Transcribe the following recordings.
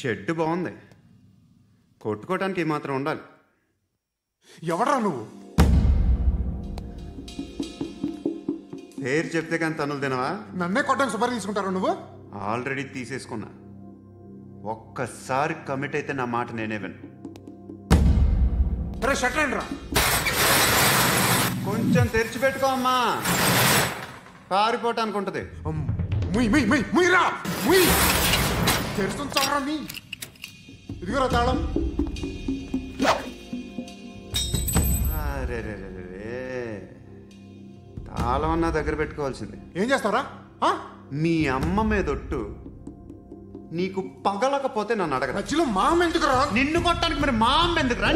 Shed బాగుంది, కొట్టుకోవటానికి మాత్రం ఉండాలి. ఎవడ్రా నువ్వు? పేరు చెప్తే కానీ తనులు తినవా? నన్నే కొట్టడానికి సుపారీ తీసుకుంటారా నువ్వు? ఆల్రెడీ తీసేసుకున్నా. ఒక్కసారి కమిట్ అయితే నా మాట నేనే విను. షట్ రా, కొంచెం తెరిచిపెట్టుకో అమ్మా, పారిపోవటానికి ఉంటుంది. తెరుస్తుంచారా నీ? ఇదిగోరా తాళం. అరే తాళం అన్నా దగ్గర పెట్టుకోవాల్సింది. ఏం చేస్తావరా? మీ అమ్మ మీదొట్టు, నీకు పగలకపోతే నన్ను అడగరా. మధ్యలో మా అమ్మ ఎందుకురా? నిన్ను కొట్టడానికి మరి మా అమ్మ ఎందుకురా?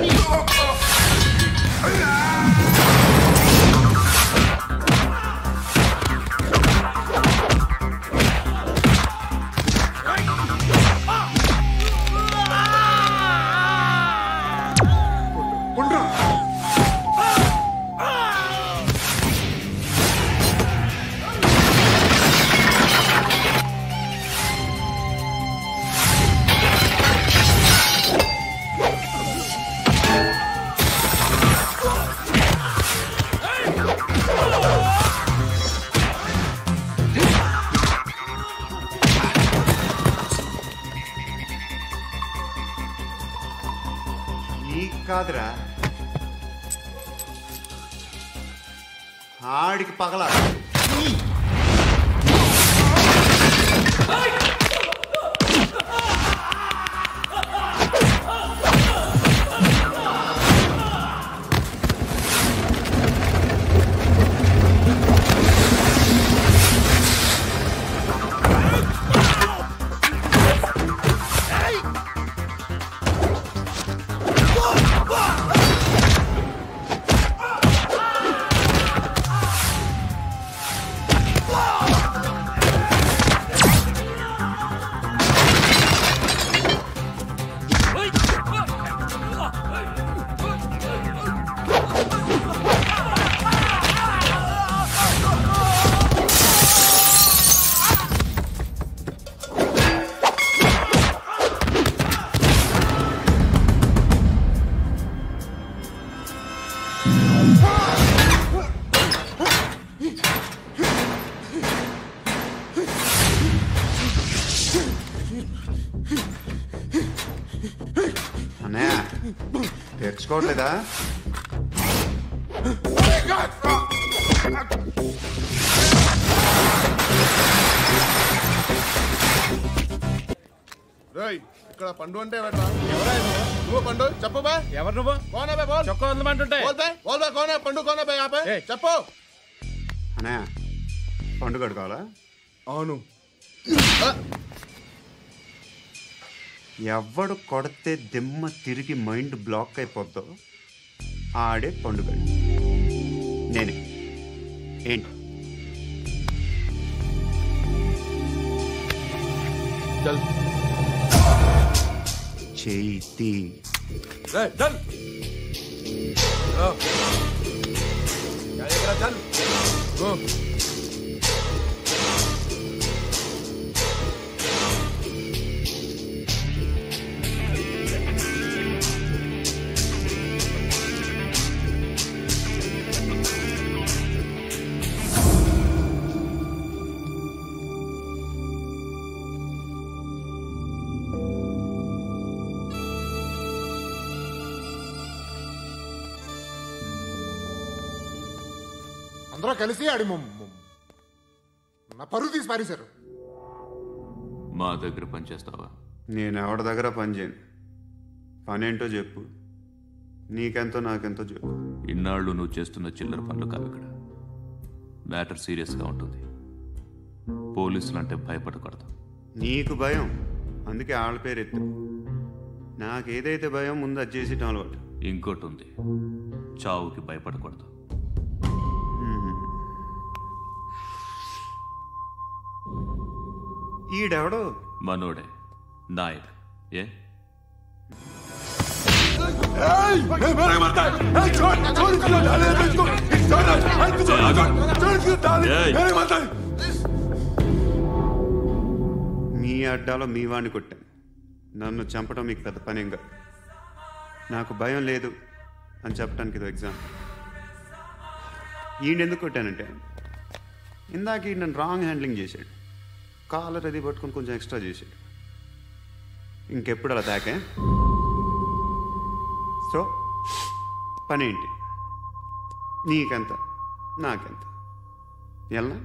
కాదురా, ఆడికి పగల. అన్నయ్య తెచ్చుకోవట్లేదా? ఇక్కడ పండు అంటే నువ్వు పండు చెప్పు బా. ఎవరు నువ్వు? కోనే బే బోల్. చొక్కా వదలమంటుంటే బోల్ బే కోనే పండు కోనే బే ఆపే చెప్పు. అన్నయ్య పండు కట్టుకోవాలా? అవును. ఎవడు కొడితే దిమ్మ తిరిగి మైండ్ బ్లాక్ అయిపోద్దో ఆడే పండుగ. నేనే. ఏంటి? చేతి అందరూ కలిసి ఆడి నా పరువు తీసి పారేశారు. మా దగ్గర పనిచేస్తావా? నేను ఎవరి దగ్గర పని చేయను. పనేంటో చెప్పు, నీకెంతో నాకెంతో చెప్పు. ఇన్నాళ్ళు నువ్వు చేస్తున్న చిల్లర పనులు కావు ఇక్కడ. మ్యాటర్ సీరియస్గా ఉంటుంది. పోలీసులు అంటే భయపడకూడదు. నీకు భయం, అందుకే వాళ్ళ పేరు ఎత్తు. నాకేదైతే భయం ముందు అది చేసి అలవాటు. ఇంకోటి ఉంది, చావుకి భయపడకూడదు. ఈడెవడో మనోడే, నాయక్. ఏ మీ అడ్డాలో మీ వాడిని కొట్టాను. నన్ను చంపడం మీకు పెద్ద పనేంగా. నాకు భయం లేదు అని చెప్పడానికి ఇది ఎగ్జామ్. ఈయన ఎందుకు కొట్టానంటే ఇందాక ఈయన నన్ను రాంగ్ హ్యాండ్లింగ్ చేశాడు. కాలర్ అది పట్టుకొని కొంచెం ఎక్స్ట్రా చేశాడు. ఇంకెప్పుడు అలా తాకే. సో పనేంటి? నీకెంత నాకెంత ఎలా?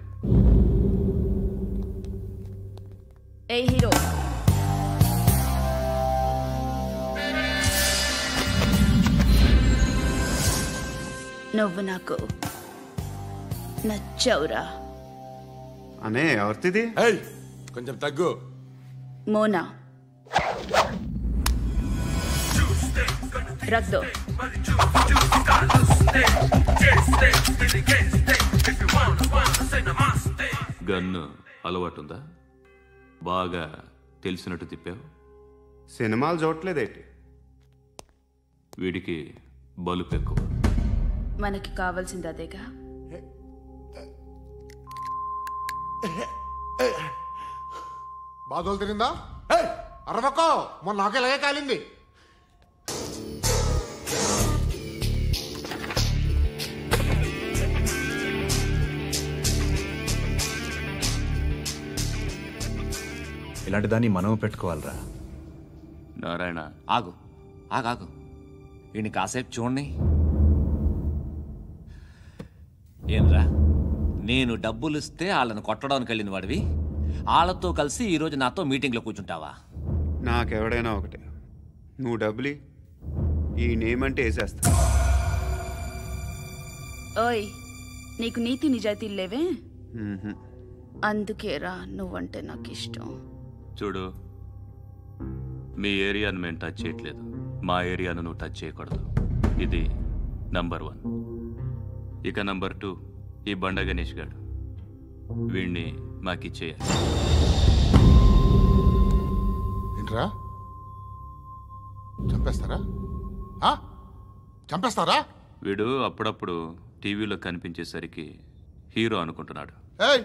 ఏ హీరో, నువ్వు నాకు నచ్చవురా. అనే ఎవరిది? ఏయ్ కొంచెం తగ్గు. మోనా రక్ దో. గన్ను అలవాటుందా? బాగా తెలిసినట్టు తిప్పావు. సినిమాలు చూడట్లేదేంటి? వీడికి బలుపు ఎక్కువ. మనకి కావాల్సింది అదేగా. బాధలు తిరిందా? అరవకో, మొన్న నాకు ఇలాగే కాలింది. ఇలాంటి దాన్ని మనం పెట్టుకోవాలరా. నారాయణ, ఆగు ఆగాగు, ఈయన కాసేపు చూడండి. ఏంరా, నేను డబ్బులు ఇస్తే వాళ్ళని కొట్టడానికి వెళ్ళిన వాడివి, వాళ్ళతో కలిసి ఈరోజు నాతో మీటింగ్లో కూర్చుంటావా? నాకెవడైనా ఒకటే, నువ్వు డబ్బులి ఈ నేమంటే వేసేస్తా. ఓయ్, నీకు నీతి నిజాయితీలు లేవే, అందుకేరా నువ్వంటే నాకు ఇష్టం. చూడు, మీ ఏరియాను మేము టచ్ చేయట్లేదు, మా ఏరియాను నువ్వు టచ్ చేయకూడదు. ఇది నంబర్ 1. ఇక నంబర్ 2, ఈ బండ గణేష్ గాడు, వీణ్ణి మాకిచ్చేయాలి. ఏంట్రా, చంపేస్తారా? చంపేస్తారా? వీడు అప్పుడప్పుడు టీవీలో కనిపించేసరికి హీరో అనుకుంటున్నాడు. ఏయ్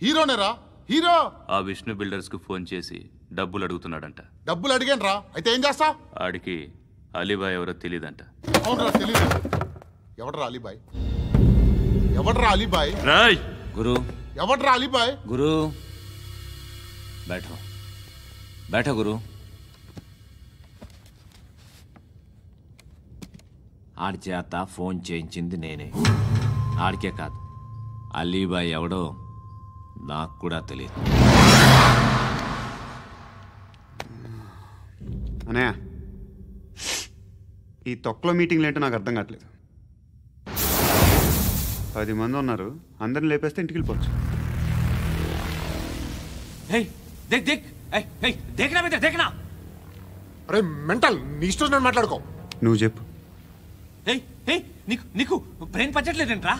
హీరోనేరా, హీరో. ఆ విష్ణు బిల్డర్స్కు ఫోన్ చేసి డబ్బులు అడుగుతున్నాడంట. డబ్బులు అడిగాను రా, అయితే ఏం చేస్తా? ఆడికి అలీబాయ్ ఎవరో తెలీదంట. అవునరా, తెలీదు. ఎవడరా అలీబాయ్? ఎవడరా అలీబాయ్? రాయ్ గురు, ఎవడరా అలీబాయ్? గురు బైఠో బైఠో గురు. ఆడి చేత ఫోన్ చేయించింది నేనే. ఆడికే కాదు, అలీబాయ్ ఎవడో నాకు కూడా తెలియదు. అనయా, ఈ తొక్కలో మీటింగ్లు ఏంటో నాకు అర్థం కావట్లేదు. 10 మంది ఉన్నారు, అందరిని లేపేస్తే ఇంటికి వెళ్ళిపోవచ్చు. అరే మెంటల్, నీ ఇష్టం నేను మాట్లాడుకో. నువ్వు చెప్పు. నీకు బ్రెయిన్ పచ్చట్లేదంట్రా?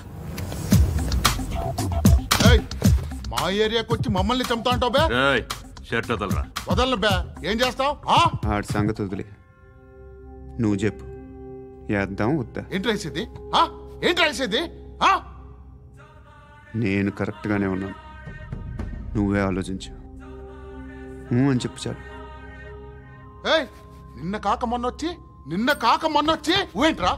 మా ఏరియాకి వచ్చి మమ్మల్ని చంపుతా అంటావు బే? షర్ట్ వదలరా. వదలను బే. ఏం చేస్తావు? ఆడి సంగతి వదిలే, నువ్వు చెప్పు. వేద్దాం వద్దా? ఏంటి రాసేది? ఏంటి రాసేది? నేను కరెక్ట్గానే ఉన్నాను, నువ్వే ఆలోచించు. అని చెప్పు చాలు. నిన్న కాక మొన్నొచ్చి ఊయంట్రా.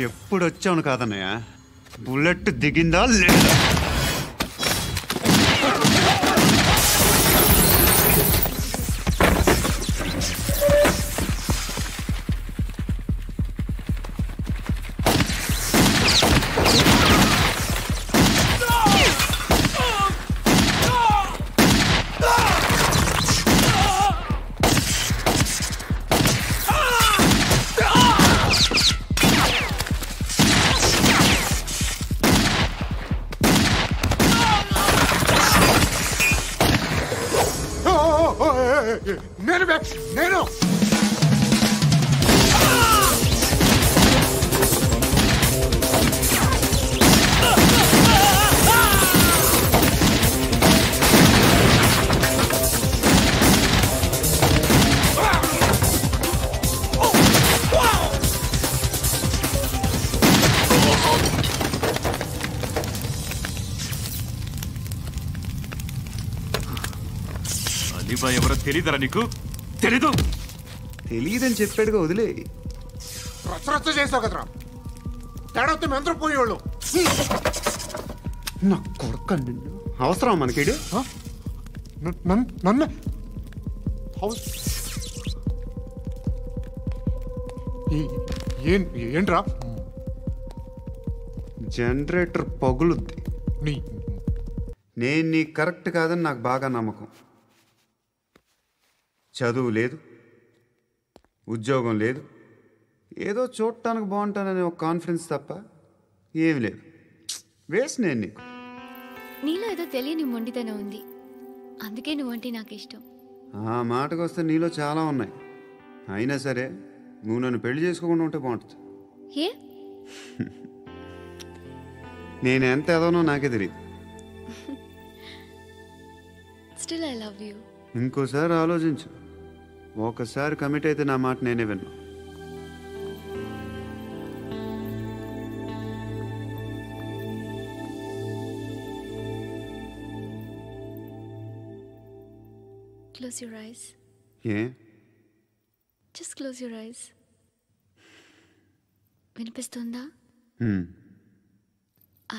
ఎప్పుడు వచ్చావును కాదన్నయ్య, బుల్లెట్ దిగిందా లేదా? నేను అలీబాయ్ ఎవరో తెలీదరా నీకు? తెలీదు? తెలియదని చెప్పాడుగా, వదిలే. రచ్చ చేసావు కదరా, తేడా వస్తే మెంతరం పోయేవాళ్ళు. నా కొడుక, నిన్ను అవసరం మనకిడు. నన్ను ఏంట్రా? జనరేటర్ పగులుద్ది. నీ నేను నీకు కరెక్ట్ కాదని నాకు బాగా నమ్మకం. చదువు లేదు, ఉద్యోగం లేదు, ఏదో చూడటానికి బాగుంటాననే ఒక కాన్ఫిడెన్స్ తప్ప ఏమి లేదు. వేస్ట్ నేను నీకు. నీలో ఏదో తెలియని మొండితనం ఉంది, అందుకే నువ్వంటే నాకు ఇష్టం. ఆ మాటకు వస్తే నీలో చాలా ఉన్నాయి. అయినా సరే నువ్వు నన్ను పెళ్లి చేసుకోకుండా ఉంటే బాగుంటుంది. ఏ? నేను ఎంత ఎదవనో నాకే తెలియదు. Still I love you. ఇంకోసారి ఆలోచించు. ఒకసారి కమిట్ అయితే నా మాట నేనే విన్నా. Close your eyes. A? Just close your eyes. వినిపిస్తుందా?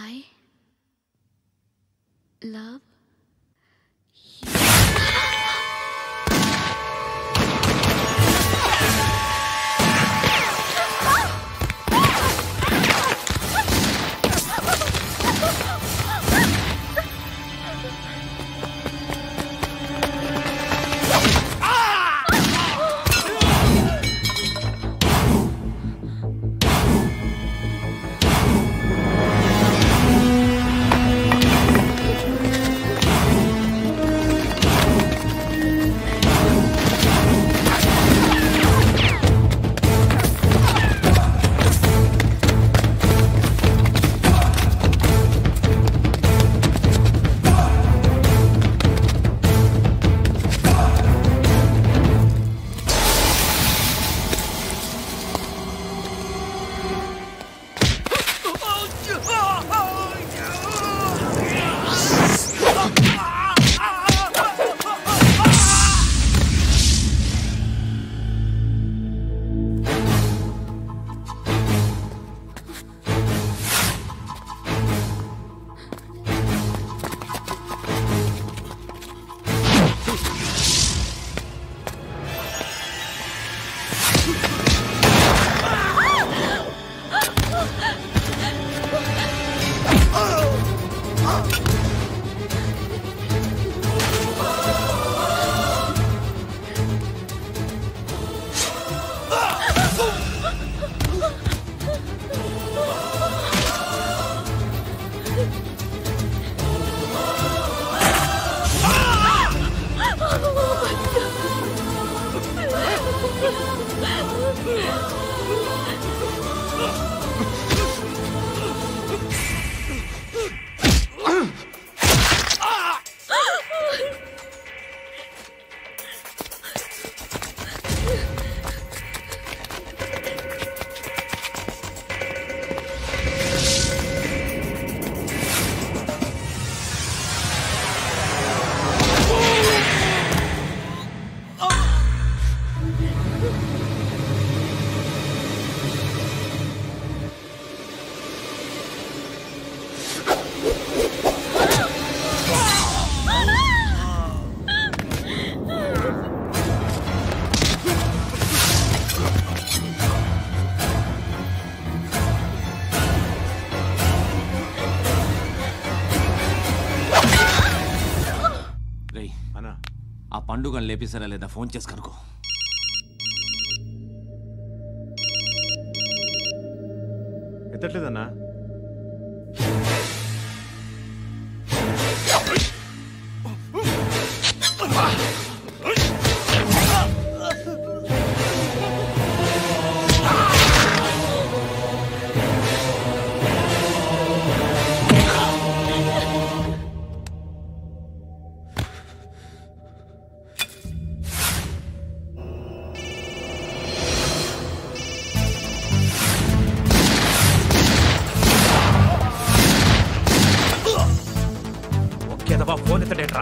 I love పండుగను లేపేసారా లేదా ఫోన్ చేసి కనుకో. ఎత్తట్లేదన్నా. ఫోన్ ఎత్తడేట్రా?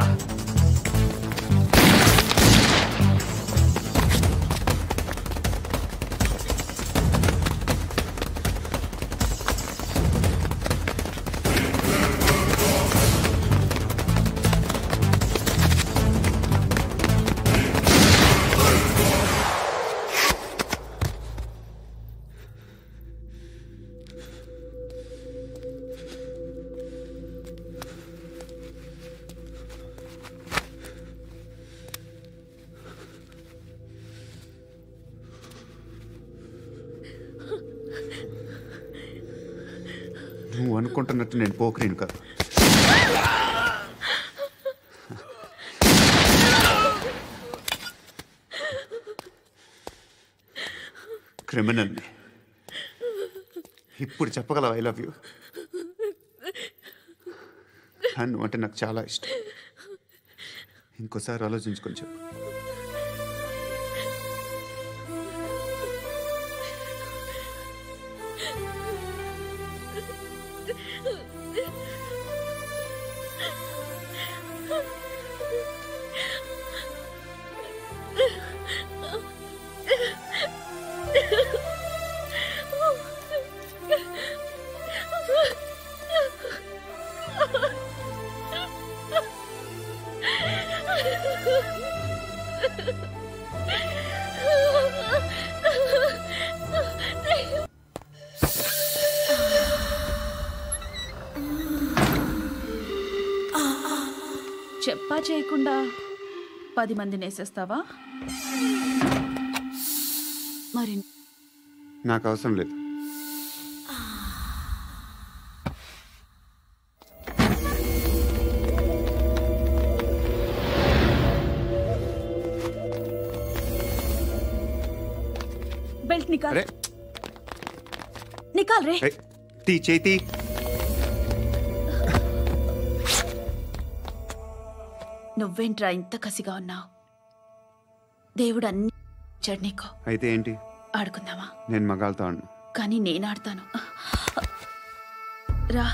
అనుకుంటున్నట్టు నేను పోకరీని కాదు. క్రిమినల్ని. ఇప్పుడు చెప్పగలవు ఐ లవ్ యూ. నువ్వు అంటే నాకు చాలా ఇష్టం. ఇంకోసారి ఆలోచించుకొని చెప్పు. చెప్పా చేయకుండా 10 మందిని వేసేస్తావా? మరి నాకు అవసరం లేదు. బెల్ట్ నికాల్. అరే నికాల్ రే. తీ చేతి. నువ్వేంట్రా ఇంత కసిగా ఉన్నావు? దేవుడు అన్ని ఇచ్చాడు నీకు. అయితే ఏంటి? ఆడుకుందామా? నేను మగాళ్ళతో ఆడను. కానీ నేను ఆడతాను. రా.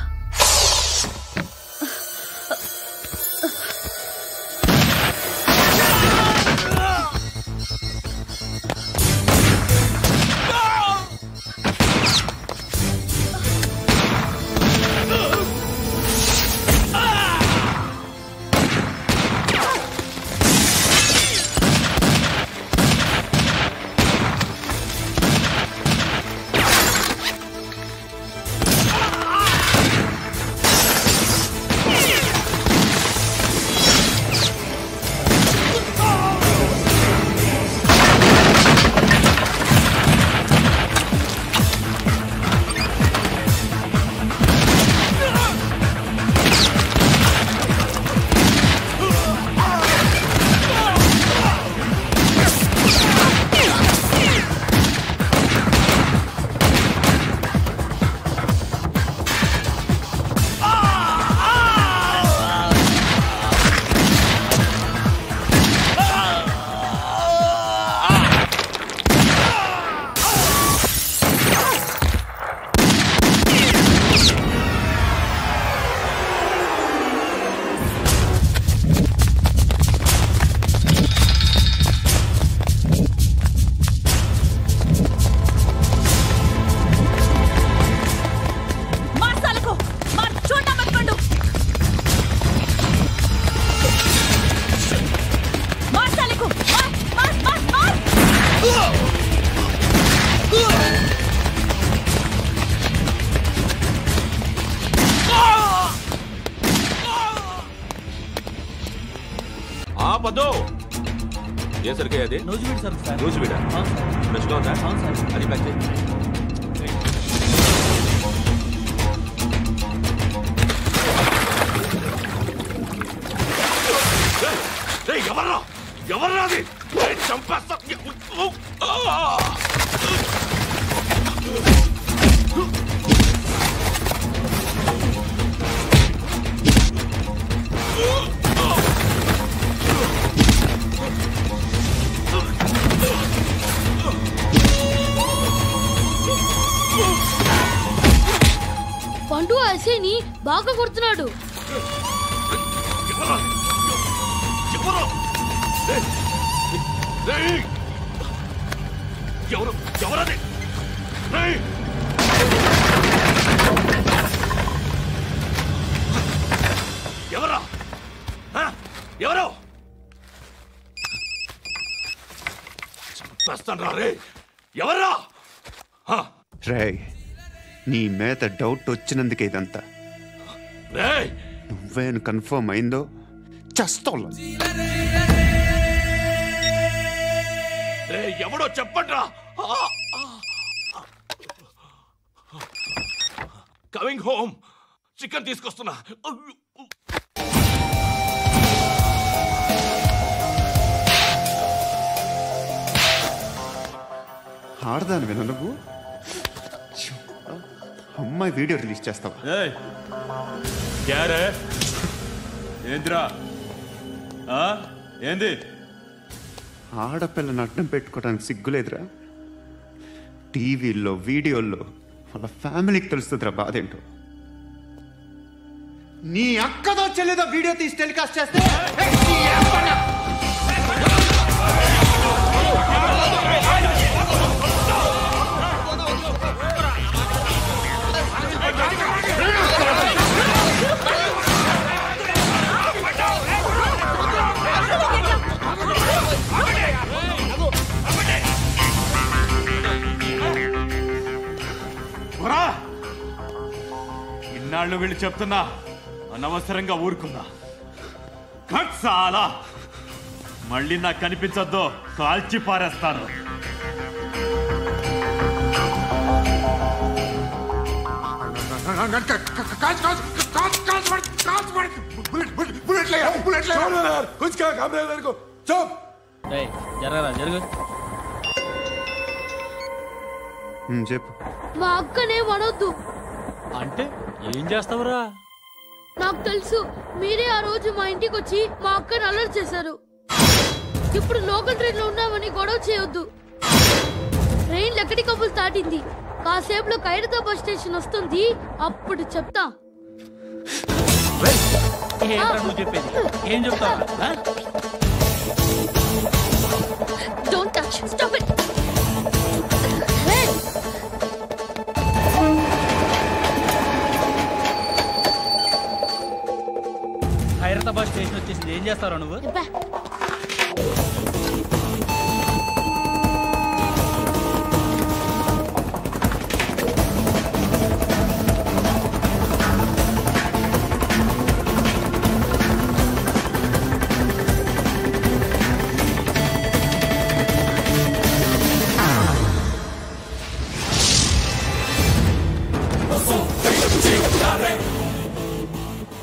ఏ సరికే అది? నూజివీడు సరుకు సార్. నూజివీడా? ఫ్రెష్గా ఉందా? అవును సార్. అది ప్యాక్ చేయి. ఎవర్రా ఎవర్రా అది? చంపేస్తా. పండు అసేని బాగా కొడుతున్నాడు. ఎవరు ఎవరది? ఎవరా ఎవరు? చంపేస్తాను రా రే. ఎవర్రా? రే, నీ మీద డౌట్ వచ్చినందుకే ఇదంతా. నువ్వేను కన్ఫర్మ్ అయిందో చస్తావు. ఎవడో చెప్పండ్రా. Coming home. చికెన్ తీసుకొస్తున్నా. ఆడదానివేనా నువ్వు? అమ్మాయి వీడియో రిలీజ్ చేస్తావా? ఏంద్రా ఏంది? ఆడపిల్లని అడ్డం పెట్టుకోవడానికి సిగ్గులేదురా? టీవీల్లో వీడియోల్లో వాళ్ళ ఫ్యామిలీకి తెలుస్తుందిరా బాధేంటో. నీ అక్కదో చెల్లిదో వీడియో తీసి టెలికాస్ట్ చేస్తే ఇన్నాళ్ళు వీళ్ళు చెప్తున్నా అనవసరంగా ఊరుకున్నా. చాలా మళ్ళీ నాకు కనిపించొద్దు, కాల్చి పారేస్తాను. చెప్పు. మా అక్కనే వడొద్దు అంటే ఏం చేస్తావురా? నాకు తెలుసు, మీరే ఆ రోజు మా ఇంటికి వచ్చి మా అక్కని అలర్ట్ చేశారు. ఇప్పుడు లోకల్ ట్రైన్ లో ఉన్నామని గొడవ చేయొద్దు. ట్రైన్ ఎక్కడి కబుల్ దాటింది, కాసేపులో ఖైరతాబాద్ స్టేషన్ వస్తుంది, అప్పుడు చెప్తా. ఏం చెప్తావు? Don't touch, stop it. Khairatabad station వచ్చేసింది, ఏం చేస్తారా నువ్వు?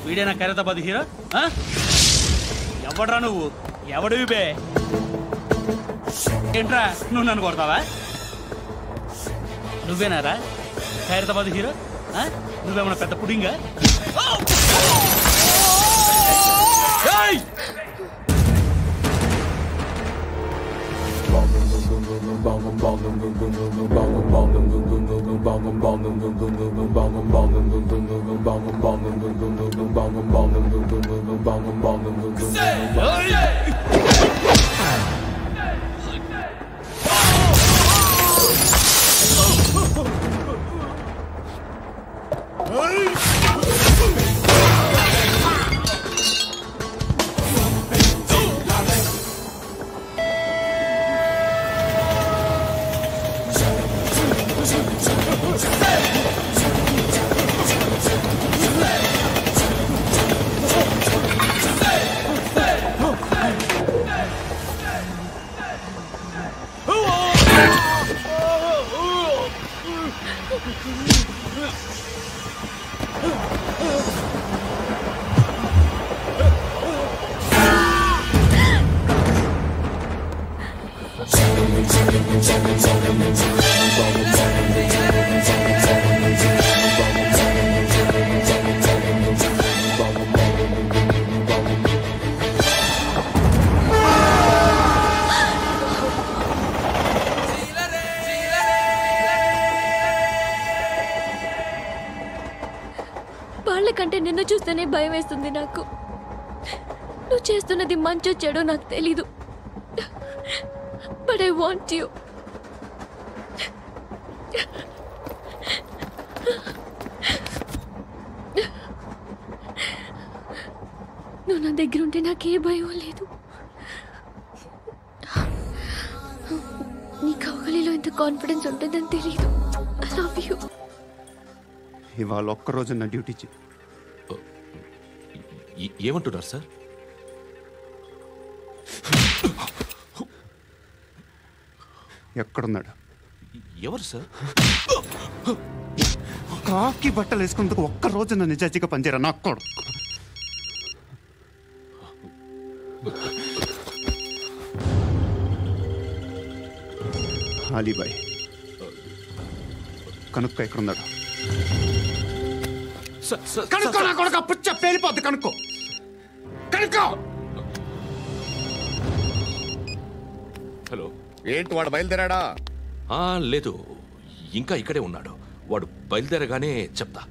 వీడేనా ఖైరతాబాద్ హీరో? ఎవడ్రా నువ్వు? ఎవడివి బే? ఏంట్రా నువ్వు నన్ను కొడతావా? నువ్వేనారా ఖైరతాబాద్ హీరో? నువ్వేమన్నా పెద్ద పుడింగా? వాళ్ళకంటే నిన్ను చూస్తేనే భయం వేస్తుంది నాకు. నువ్వు చేస్తున్నది మంచో చెడో నాకు తెలీదు, బట్ ఐ వాంట్ యూ. నువ్వు నా దగ్గర ఉంటే నాకే భయం లేదు. నీ కౌగలిలో ఎంత కాన్ఫిడెన్స్ ఉంటుందని తెలీదు. I love you. ఇవాళ ఒక్కరోజు నా డ్యూటీ చేయి. ఏమంటున్నారు సార్? ఎక్కడున్నాడు? ఎవరు సార్? కాకి బట్టలు వేసుకున్నందుకు ఒక్క రోజు నా నిజాయితీగా పనిచేయరా నా కొడుకు. అలీబాయ్ కనుక్కో ఎక్కడున్నాడు. కనుక్కో నా కొడుకు, పుచ్చ పేలిపోద్ది. కనుక్కో కనుక్కో. హలో, ఏంటి వాడు బయలుదేరాడా? లేదు, ఇంకా ఇక్కడే ఉన్నాడు. వాడు బయలుదేరగానే చెప్తా.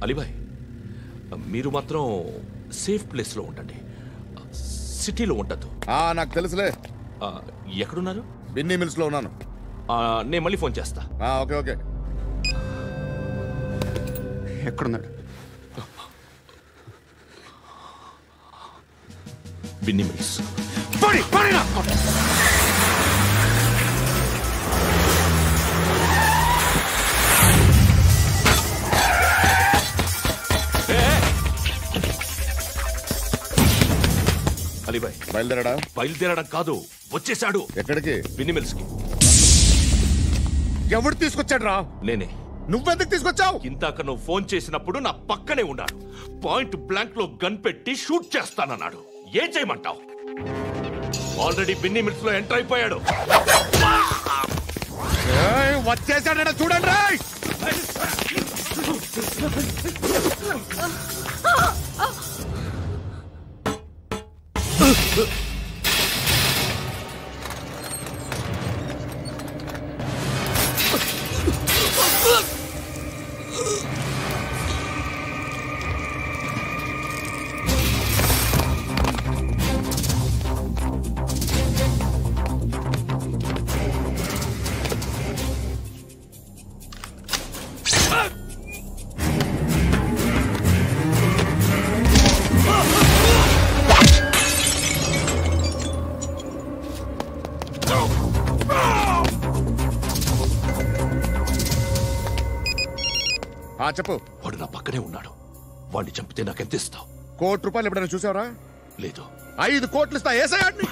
అలీబాయ్, మీరు మాత్రం సేఫ్ ప్లేస్లో ఉండండి, సిటీలో ఉండద్దు. నాకు తెలుసులే. ఎక్కడున్నారు? బిన్నీ మిల్స్లో ఉన్నాను. నేను మళ్ళీ ఫోన్ చేస్తా. Okay okay. ఎక్కడున్నాడు? బిన్నీ మిల్స్. అలీబాయ్ బయలుదేరాడా? బయలుదేరడం కాదు, వచ్చేసాడు. ఎక్కడికి? బిన్నీ మిల్స్ కి. ఎవడు తీసుకొచ్చాడు రా? నేనే. నువ్వెందుకు తీసుకొచ్చావు? ఇందాక నువ్వు ఫోన్ చేసినప్పుడు నా పక్కనే ఉన్నాడు. పాయింట్ బ్లాంక్ లో గన్ పెట్టి షూట్ చేస్తానన్నాడు. ఏం చేయమంటావు? ఆల్రెడీ బిన్నీ మిల్స్ లో ఎంటర్ అయిపోయాడు. వచ్చేసాడ చూడండి రా. చెప్పు. వాడు నా పక్కనే ఉన్నాడు. వాడిని చంపితే నాకెంత ఇస్తావు? ₹1,00,00,000 ఎప్పుడైనా చూసావరా? లేదు. 5 కోట్లు ఇస్తా. ఏసయాడిని.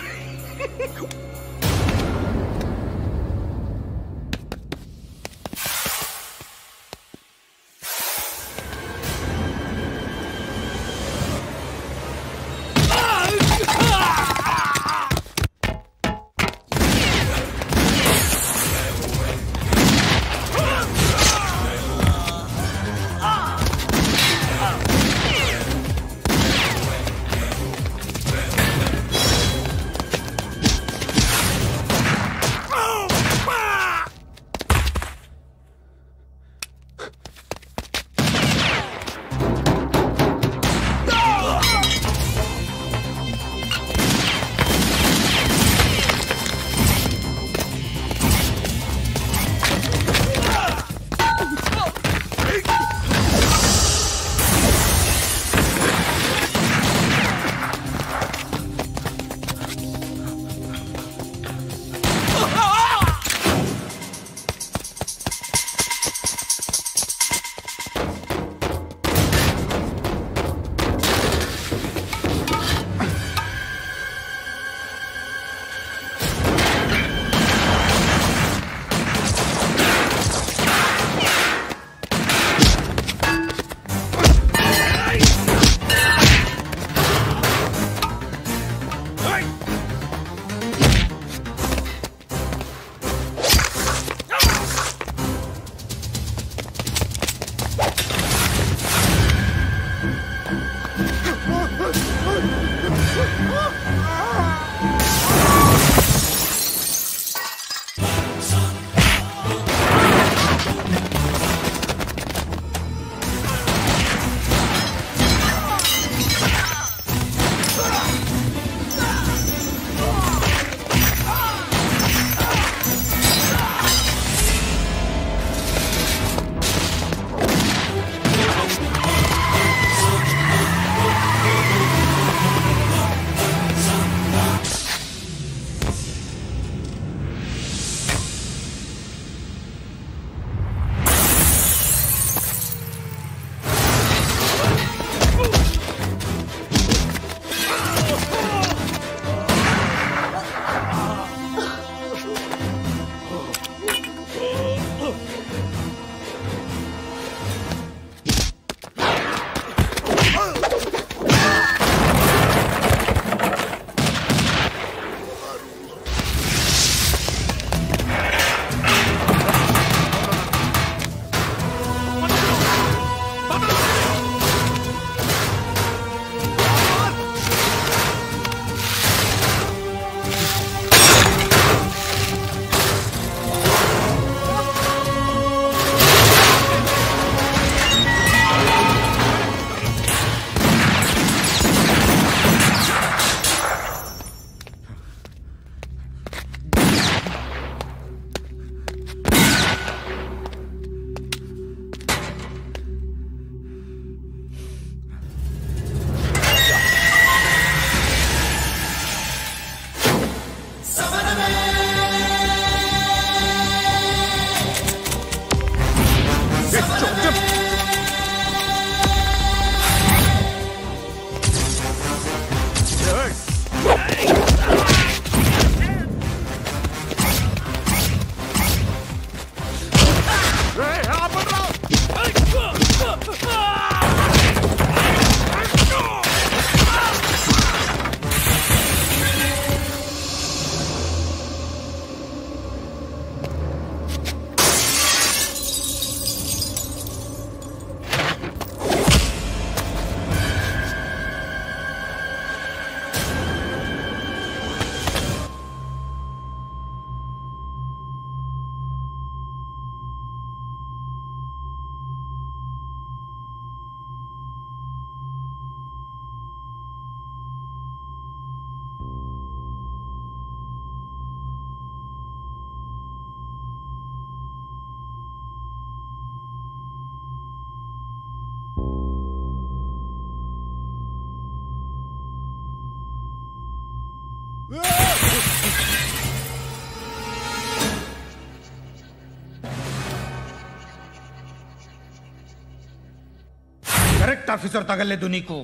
కరెక్ట్ ఆఫీసర్ తగలేదు నీకు.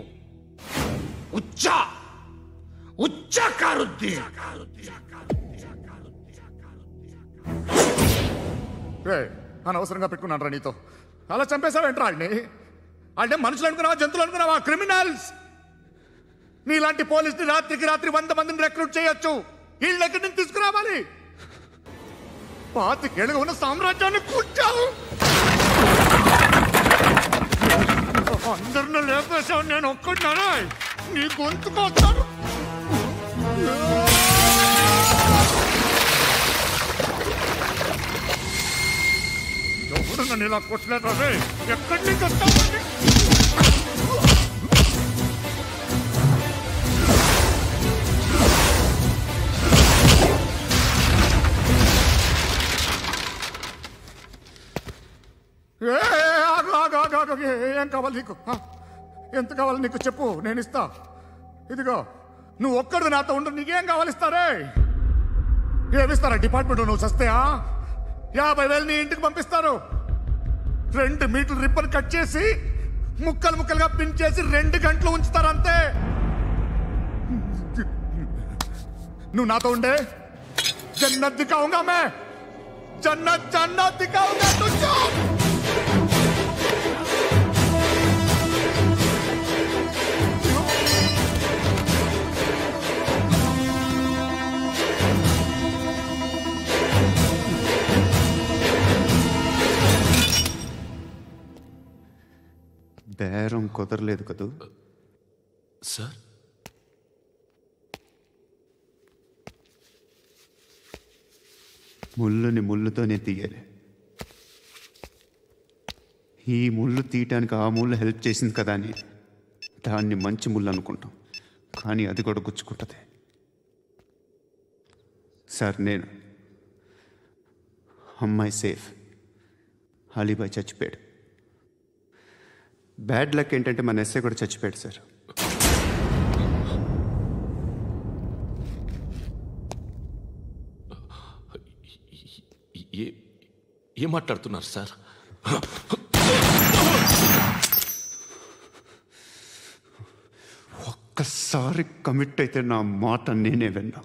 ఉచ్చా కారుద్ది. అనవసరంగా పెట్టుకున్నాను రా నీతో. అలా చంపేశావేంట్రా వాళ్ళని? వాళ్ళే మనుషులు అనుకున్నావా, జంతువులు అనుకున్నావా? క్రిమినల్స్. నీలాంటి పోలీసుని రాత్రికి రాత్రి 100 మందిని రిక్రూట్ చేయొచ్చు. వీళ్ళ దగ్గర నుంచి తీసుకురావాలి. 25 ఏళ్ళుగా ఉన్న సామ్రాజ్యాన్ని కూర్చావు. అందరిని లేపేశావు, నేను ఒక్కడినారా? నీ గొంతుకొస్తాను. ఎవరు నన్ను ఇలా కొట్టలేదా? ఎక్కడి నుంచి వస్తావు? ఏం కావాలి నీకు? ఎంత కావాలి నీకు చెప్పు, నేను ఇస్తా. ఇదిగో నువ్వు ఒక్కడు నాతో ఉండు. నీకేం కావాలి ఇస్తారే? ఏమిస్తారా డిపార్ట్మెంట్? నువ్వు చస్తేయా 50,000 నీ ఇంటికి పంపిస్తారు. 2 మీటర్లు రిబ్బన్ కట్ చేసి ముక్కలు ముక్కలుగా పిన్ చేసి 2 గంటలు ఉంచుతారు అంతే. నువ్వు నాతో ఉండే జన్నత్ దిఖాऊंगा मैं. जन्नत दिखाऊंगा तुझको. బేరం కుదరలేదు కదూ సార్? ముళ్ళుని ముళ్ళుతోనే తీయాలి. ఈ ముళ్ళు తీయటానికి ఆ ముళ్ళు హెల్ప్ చేసింది కదా అని దాన్ని మంచి ముళ్ళు అనుకుంటాం, కానీ అది కూడా గుచ్చుకుంటుంది. సార్, నేను అమ్మాయి సేఫ్, అలీబాయ్ చచ్చిపోయాడు. బ్యాడ్ లక్ ఏంటంటే మన ఎస్ఐ కూడా చచ్చిపోయాడు సార్. ఏం మాట్లాడుతున్నారు సార్? ఒక్కసారి కమిట్ అయితే నా మాట నేనే విన్నా.